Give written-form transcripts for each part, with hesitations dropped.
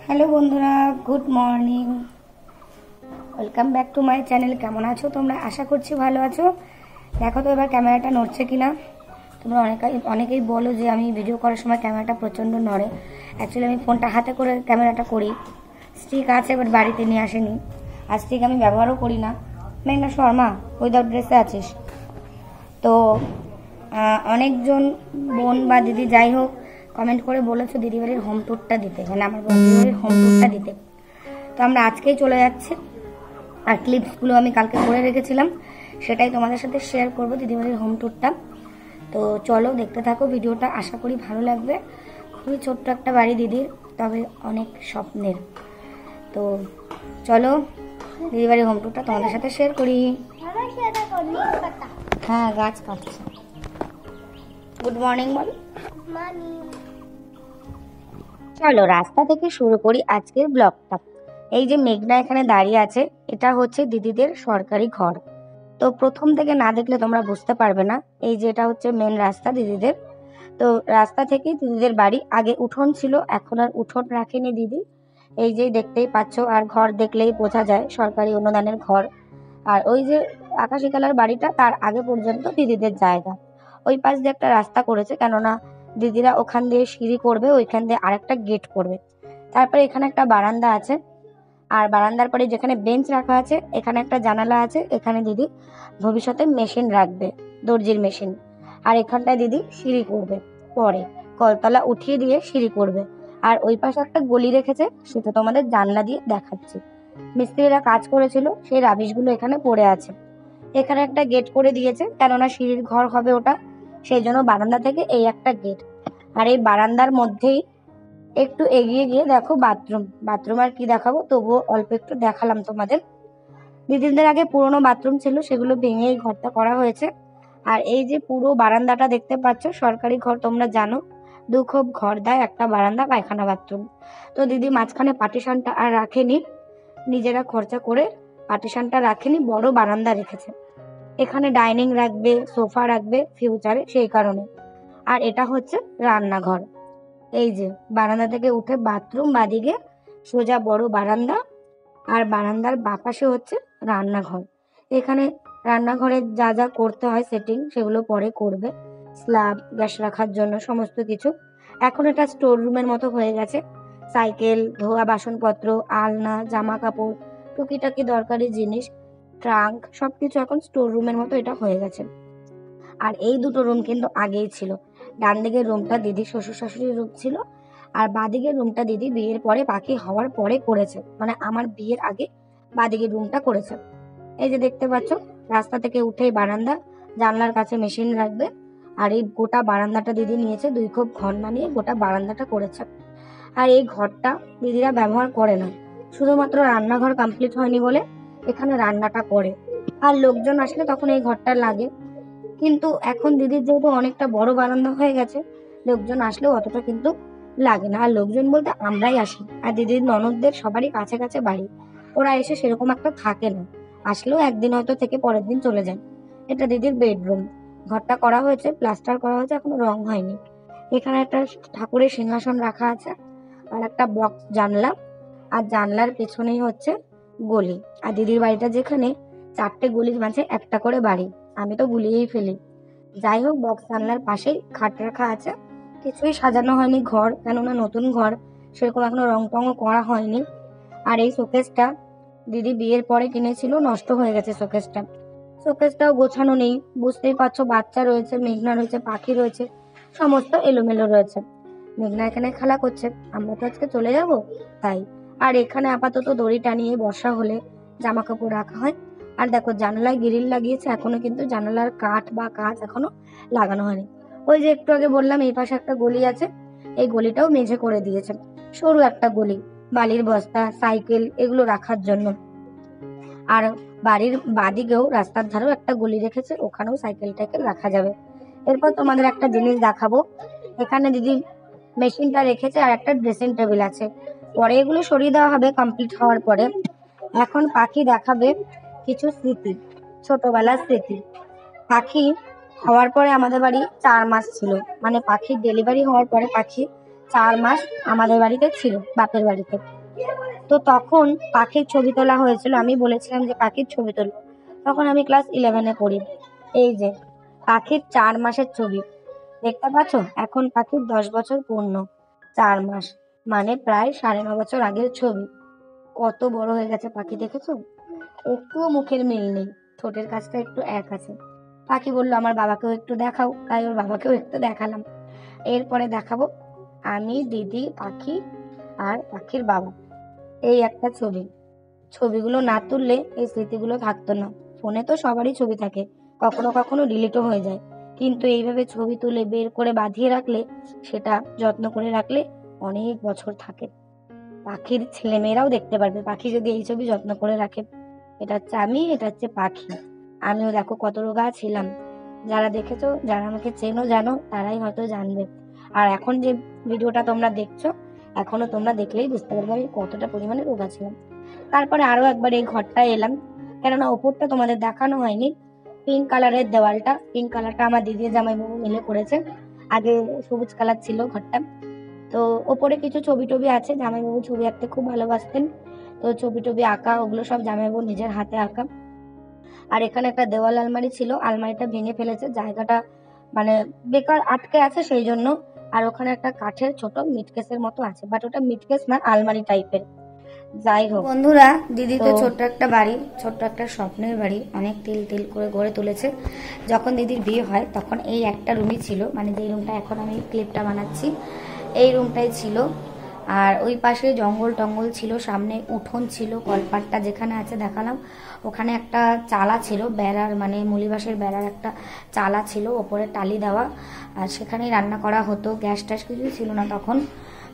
Hello বন্ধুরা, good morning. Welcome back to my channel. কেমন আছো তোমরা? আশা করছি ভালো আছো। দেখো তো এবার ক্যামেরাটা নড়ছে কিনা। তোমরা অনেকেই বলো যে আমি ভিডিও করার সময় ক্যামেরাটা প্রচণ্ড নড়ে। অ্যাকচুয়ালি আমি ফোনটা হাতে করে ক্যামেরাটা করি। স্টিক আছে, বাট বাড়িতে নিয়ে আসেনি। আর স্টিক আমি ব্যবহারও করি না। মেঘনা শর্মা, উইদাউট ড্রেসে আছিস তো। অনেকজন বোন বা দিদি যাই হোক কমেন্ট করে বলেছো দিদিবাড়ির হোম ট্যুরটা দিতে, মানে আমার দিদিবাড়ির হোম ট্যুরটা দিতে। তো আমরা আজকেই চলে যাচ্ছি। আর ক্লিপসগুলো আমি কালকে করে রেখেছিলাম, সেটাই তোমাদের সাথে শেয়ার করবো, দিদিবাড়ির হোম ট্যুরটা। তো চলো দেখতে থাকো ভিডিওটা, আশা করি ভালো লাগবে। খুবই ছোট্ট একটা বাড়ি দিদির, তবে অনেক স্বপ্নের। তো চলো দিদিবাড়ির হোম ট্যুরটা তোমাদের সাথে শেয়ার করি। হ্যাঁ, গাছ কাটছে। গুড মর্নিং বল। চলো রাস্তা থেকে শুরু করি আজকের ব্লগটা। এই যে মেঘনা এখানে দাঁড়িয়ে আছে, এটা হচ্ছে দিদিদের সরকারি ঘর। তো প্রথম থেকে না দেখলে তোমরা বুঝতে পারবে না। এই যে এটা হচ্ছে মেন রাস্তা দিদিদের। তো রাস্তা থেকেই দিদিদের বাড়ি। আগে উঠোন ছিল, এখন আর উঠোন রাখেনি দিদি। এই যে দেখতেই পাচ্ছ, আর ঘর দেখলেই বোঝা যায় সরকারি অনুদানের ঘর। আর ওই যে আকাশি কালার বাড়িটা, তার আগে পর্যন্ত দিদিদের জায়গা। ওই পাশ দিয়ে একটা রাস্তা করেছে, কেননা দিদিরা ওখান দিয়ে সিঁড়ি করবে, ওইখান দিয়ে আরেকটা গেট করবে। তারপরে এখানে একটা বারান্দা আছে, আর বারান্দার পরে যেখানে বেঞ্চ রাখা আছে, এখানে একটা জানালা আছে। এখানে দিদি ভবিষ্যতে মেশিন রাখবে, দর্জির মেশিন। আর এখানটায় দিদি সিঁড়ি করবে, পরে কলতলা উঠিয়ে দিয়ে সিঁড়ি করবে। আর ওই পাশে একটা গলি রেখেছে, সেটা তোমাদের জানলা দিয়ে দেখাচ্ছি। মিস্ত্রিরা কাজ করেছিল, সেই রাবিশগুলো এখানে পড়ে আছে। এখানে একটা গেট করে দিয়েছে, কেননা সিঁড়ির ঘর হবে ওটা, সেই জন্য বারান্দা থেকে এই একটা গেট। আর এই বারান্দার মধ্যেই একটু এগিয়ে গিয়ে দেখো বাথরুম। বাথরুম আর কি দেখাবো, তবুও অল্প একটু দেখালাম তোমাদের। দিদিদের আগে পুরোনো বাথরুম ছিল, সেগুলো ভেঙে এই ঘরটা করা হয়েছে। আর এই যে পুরো বারান্দাটা দেখতে পাচ্ছ, সরকারি ঘর তোমরা জানো, দু খোপ ঘর দেয়, একটা বারান্দা, পায়খানা, বাথরুম। তো দিদি মাঝখানে পার্টিশনটা আর রাখেনি, নিজেরা খরচা করে পার্টিশনটা রাখেনি, বড় বারান্দা রেখেছে। এখানে ডাইনিং রাখবে, সোফা রাখবে ফিউচারে, সেই কারণে। আর এটা হচ্ছে রান্নাঘর। এই যে বারান্দা থেকে উঠে বাথরুম, বাদিকে সোজা বড় বারান্দা। আর বারান্দার বাপাশে হচ্ছে রান্নাঘর। এখানে রান্নাঘরের যা যা করতে হয় সেটিং, সেগুলো পরে করবে। স্ল্যাব, গ্যাস রাখার জন্য সমস্ত কিছু। এখন এটা স্টোর রুমের মতো হয়ে গেছে। সাইকেল, ধোয়া বাসনপত্র, আলনা, জামা কাপড়, টুকিটাকি দরকারি জিনিস, ট্রাঙ্ক, সবকিছু এখন স্টোর রুমের মতো এটা হয়ে গেছে। আর এই দুটো রুম কিন্তু আগেই ছিল। ডান দিকের রুমটা দিদি শ্বশুর শাশুড়ির রুম ছিল, আর বাদিকের রুমটা দিদি বিয়ের পরে, পাখি হওয়ার পরে করেছে, মানে আমার বিয়ের আগে বাদিকের রুমটা করেছে। এই যে দেখতে পাচ্ছ, রাস্তা থেকে উঠেই বারান্দা, জানলার কাছে মেশিন রাখবে। আর এই গোটা বারান্দাটা দিদি নিয়েছে, 2 খোপ ঘর বানিয়ে গোটা বারান্দাটা করেছে। আর এই ঘরটা দিদিরা ব্যবহার করে না, শুধুমাত্র রান্নাঘর কমপ্লিট হয়নি বলে এখানে রান্নাটা করে। আর লোকজন আসলে তখন এই ঘরটা লাগে। কিন্তু এখন দিদির যেহেতু অনেকটা বড় বারান্দা হয়ে গেছে, লোকজন আসলেও অতটা কিন্তু লাগে না। আর লোকজন বলতে আমরাই আসি, আর দিদির ননদদের সবারই কাছে কাছে বাড়ি, ওরা এসে সেরকম একটা থাকে না। আসলেও একদিন হয়তো থেকে পরের দিন চলে যায়। এটা দিদির বেডরুম। ঘরটা করা হয়েছে, প্লাস্টার করা হয়েছে, এখনো রং হয়নি। এখানে একটা ঠাকুরের সিংহাসন রাখা আছে, আর একটা বক্স জানলা। আর জানলার পেছনেই হচ্ছে গলি। আর দিদির বাড়িটা যেখানে, 4টে গলির মাঝে একটা করে বাড়ি, আমি তো গুলিয়েই ফেলি। যাই হোক, বক্স জানলার পাশেই খাট রাখা আছে। কিছুই সাজানো হয়নি ঘর, কেননা নতুন ঘর, সেরকম এখনো রং টংও করা হয়নি। আর এই শোকেসটা দিদি বিয়ের পরে কিনেছিল, নষ্ট হয়ে গেছে শোকেসটা। শোকেসটাও গোছানো নেই, বুঝতেই পারছো, বাচ্চা রয়েছে, মেঘনা রয়েছে, পাখি রয়েছে, সমস্ত এলোমেলো রয়েছে। মেঘনা এখানে খেলা করছে, আমরা তো আজকে চলে যাব তাই। আর এখানে আপাতত দড়ি টানিয়ে বর্ষা হলে জামা কাপড় রাখা হয়। আর দেখো জানালায় গ্রিল লাগিয়েছে, এখনো কিন্তু জানালার কাঠ বা কাঁচ এখনো লাগানো হয়নি। ওই যে একটু আগে বললাম এই পাশে একটা গলি আছে, এই গলিটাও মেঝে করে দিয়েছে, সরু একটা গলি, বালির বস্তা, সাইকেল এগুলো রাখার জন্য। আর বাড়ির বাদিকেও রাস্তার ধারেও একটা গলি রেখেছে, ওখানেও সাইকেল টাইকেল রাখা যাবে। এরপর তোমাদের একটা জিনিস দেখাবো। এখানে দিদি মেশিনটা রেখেছে, আর একটা ড্রেসিং টেবিল আছে, পরে এগুলো সরিয়ে দেওয়া হবে কমপ্লিট হওয়ার পরে। এখন পাখি দেখাবে কিছু স্মৃতি, ছোটবেলার স্মৃতি। পাখি হওয়ার পরে আমাদের বাড়ি 4 মাস ছিল, মানে পাখির ডেলিভারি হওয়ার পরে পাখি 4 মাস আমাদের বাড়িতে ছিল, বাপের বাড়িতে। তো তখন পাখির ছবি তোলা হয়েছিল, আমি বলেছিলাম যে পাখির ছবি তুলবো। তখন আমি ক্লাস 11-এ পড়ি। এই যে পাখির 4 মাসের ছবি দেখতে পাচ্ছ। এখন পাখির 10 বছর পূর্ণ, 4 মাস মানে প্রায় 9.5 বছর আগের ছবি। কত বড় হয়ে গেছে পাখি, দেখেছো? একটুও মুখের মিল নেই, ঠোঁটের কাছটা একটু এক আছে। পাখি বললো আমার বাবাকেও একটু দেখাও, তাই ওর বাবাকেও একটু দেখালাম। এরপরে দেখাবো আমি, দিদি, পাখি আর পাখির বাবা। এই একটা ছবি। ছবিগুলো না তুললে এই স্মৃতিগুলো থাকতো না। ফোনে তো সবারই ছবি থাকে, কখনো কখনো ডিলিটও হয়ে যায়, কিন্তু এইভাবে ছবি তুলে বের করে বাঁধিয়ে রাখলে, সেটা যত্ন করে রাখলে অনেক বছর থাকে। পাখির ছেলেমেয়েরাও দেখতে পারবে পাখি যদি এই ছবি যত্ন করে রাখে। এটা হচ্ছে আমি, এটা হচ্ছে পাখি। আমিও দেখো কত রোগা ছিলাম। যারা দেখেছো, যারা আমাকে চেনো জানো, তারাই হয়তো জানবে। আর এখন যে ভিডিওটা তোমরা দেখছো, এখনো তোমরা দেখলেই বুঝতে পারবে আমি কতটা পরিমাণে রোগা ছিলাম। তারপরে আরো একবার এই ঘরটায় এলাম, কেননা ওপরটা তোমাদের দেখানো হয়নি। পিঙ্ক কালারের দেওয়ালটা, পিঙ্ক কালারটা আমার দিদি জামাইবাবু মিলে করেছে। আগে সবুজ কালার ছিল ঘরটা। তো ওপরে কিছু ছবি টবি আছে, জামাইবাবু ছবি আঁকতে খুব ভালোবাসতেন। তো ছবি টবি আঁকা, ওগুলো সব জামাইবাবু নিজের হাতে আঁকা। আর এখানে একটা দেওয়াল আলমারি ছিল, আলমারিটা ভেঙে ফেলেছে, জায়গাটা মানে বেকার আটকে আছে সেই জন্য। আর ওখানে একটা কাঠের ছোট মিটকেসের মতো আছে, বাট ওটা মিটকেস না, আলমারি টাইপের। যাই হোক বন্ধুরা, দিদি তো ছোট্ট একটা বাড়ি, ছোট্ট একটা স্বপ্নের বাড়ি অনেক তিল তিল করে গড়ে তুলেছে। যখন দিদির বিয়ে হয় তখন এই একটা রুমই ছিল, মানে যেই রুমটা এখন আমি ক্লিপটা বানাচ্ছি এই রুমটাই ছিল। আর ওই পাশে জঙ্গল টঙ্গল ছিল, সামনে উঠোন ছিল, কলপাটটা যেখানে আছে দেখালাম। ওখানে একটা চালা ছিল, বেড়ার মানে মুলিবাসের বেড়ার একটা চালা ছিল, ওপরে টালি দেওয়া। আর সেখানেই রান্না করা হতো, গ্যাস ট্যাস কিছুই ছিল না তখন।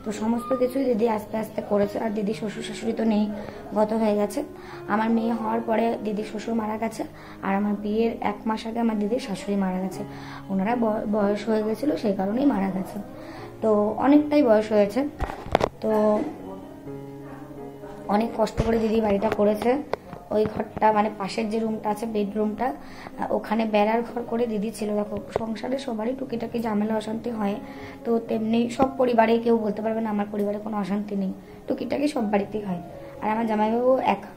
তো সমস্ত কিছুই দিদি আস্তে আস্তে করেছে। আর দিদি শ্বশুর শাশুড়ি তো নেই, গত হয়ে গেছে। আমার মেয়ে হওয়ার পরে দিদির শ্বশুর মারা গেছে, আর আমার বিয়ের 1 মাস আগে আমার দিদির শাশুড়ি মারা গেছে। ওনারা বয়স হয়ে গেছিলো, সেই কারণেই মারা গেছে। তো অনেকটাই বয়স হয়েছে। তো অনেক কষ্ট করে দিদি বাড়িটা করেছে। ওই ঘরটা মানে পাশের যে রুমটা আছে, বেডরুমটা, ওখানে বেড়ার ঘর করে দিদি ছিল। দেখো সংসারে সবারই টুকিটাকি ঝামেলা অশান্তি হয়, তো তেমনি সব পরিবারে কেউ বলতে পারবে না আমার পরিবারে কোনো অশান্তি নেই, টুকিটাকি সব বাড়িতেই হয়। আর আমার জামাইবাবু একা,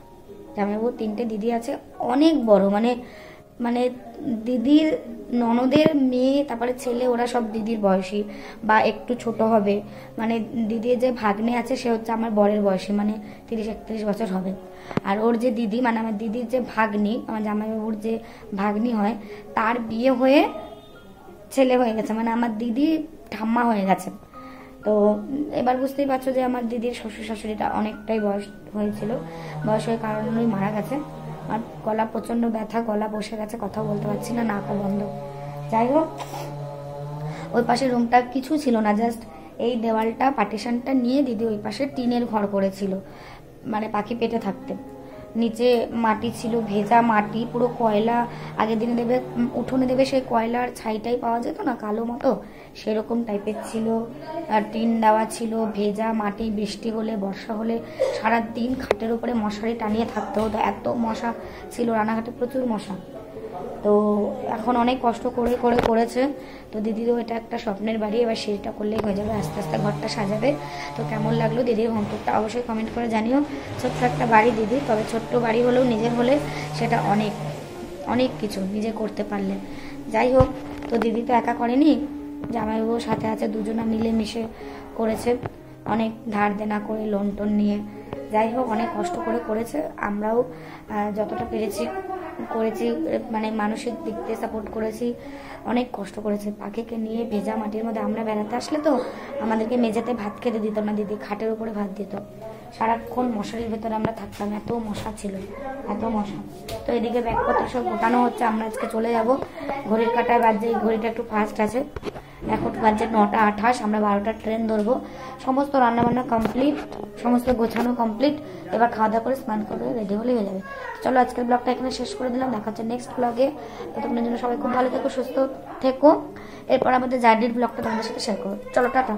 জামাইবাবু 3টে দিদি আছে, অনেক বড়, মানে মানে দিদির ননদের মেয়ে, তারপরে ছেলে, ওরা সব দিদির বয়সী বা একটু ছোট হবে। মানে দিদির যে ভাগ্নে আছে সে হচ্ছে আমার বরের বয়সী, মানে 30-31 বছর হবে। আর ওর যে দিদি, মানে আমার দিদির যে ভাগ্নি, আমার জামাইবাবুর যে ভাগ্নি হয়, তার বিয়ে হয়ে ছেলে হয়ে গেছে, মানে আমার দিদি ঠাম্মা হয়ে গেছে। তো এবার বুঝতেই পারছো যে আমার দিদির শ্বশুর শাশুড়িটা অনেকটাই বয়স হয়েছিল, বয়স হয়ে কারণেই মারা গেছে। আর গলা প্রচন্ড ব্যথা, গলা বসে গেছে, কথা বলতে পারছি না, নাকও বন্ধ। যাই হোক, ওই পাশে রুমটা কিছু ছিল না, জাস্ট এই দেওয়ালটা পার্টিশনটা নিয়ে দিদি ওই পাশে টিনের ঘর করেছিল, মানে পাখি পেটে থাকতে। নিচে মাটি ছিল, ভেজা মাটি, পুরো কয়লা। আগের দিনে দেবে উঠোনে দেবে সেই কয়লার ছাইটাই পাওয়া যেত না, কালো মতো, সেরকম টাইপের ছিল। আর টিন দেওয়া ছিল, ভেজা মাটি। বৃষ্টি হলে, বর্ষা হলে সারাদিন খাটের উপরে মশারি টানিয়ে থাকতে হতো, এত মশা ছিল রান্নাঘাটে, প্রচুর মশা। তো এখন অনেক কষ্ট করে করে করেছে। তো দিদিরও এটা একটা স্বপ্নের বাড়ি, এবার সেটা করলেই হয়ে যাবে, আস্তে আস্তে ঘরটা সাজাবে। তো কেমন লাগলো দিদির হোম টুরটা অবশ্যই কমেন্ট করে জানিও। ছোট্ট একটা বাড়ি দিদি, তবে ছোট্ট বাড়ি হলেও নিজের হলে সেটা অনেক অনেক কিছু নিজে করতে পারলে। যাই হোক, তো দিদি তো একা করেনি, জামাইবাবুর সাথে আছে, দুজনা মিলে মিশে করেছে, অনেক ধার দেনা করে, লোন টোন নিয়ে। যাই হোক, অনেক কষ্ট করে করেছে। আমরাও যতটা পেরেছি করেছি, মানে মানসিক দিক দিয়ে সাপোর্ট করেছি, অনেক কষ্ট করেছে। পাখিকে নিয়ে ভেজা মাটির মধ্যে, আমরা বেড়াতে আসলে তো আমাদেরকে মেঝেতে ভাত খেতে দিত না দিদি, খাটের উপরে ভাত দিত। সারাক্ষণ মশারির ভেতরে আমরা থাকতাম, এত মশা ছিল, এত মশা। তো এদিকে ব্যাগপত্র সব গোটানো হচ্ছে, আমরা আজকে চলে যাব। ঘড়ির কাঁটায় বাজছে, এই ঘড়িটা একটু ফাস্ট আছে, এখন বাজছে 9টা 28, আমরা 12টার ট্রেন ধরবো। সমস্ত রান্নাবান্না কমপ্লিট, সমস্ত গোছানো কমপ্লিট। এবার খাওয়া দাওয়া করে স্নান করে রেডি হলেই হয়ে যাবে। চলো আজকের ব্লগটা এখানে শেষ করে দিলাম, দেখা হচ্ছে নেক্সট ব্লগে। ততক্ষণের জন্য সবাই খুব ভালো থেকো, সুস্থ থেকো। এরপর আমাদের জার্নির ব্লগটা তোমাদের সাথে শেয়ার করবো। চলো টাটা।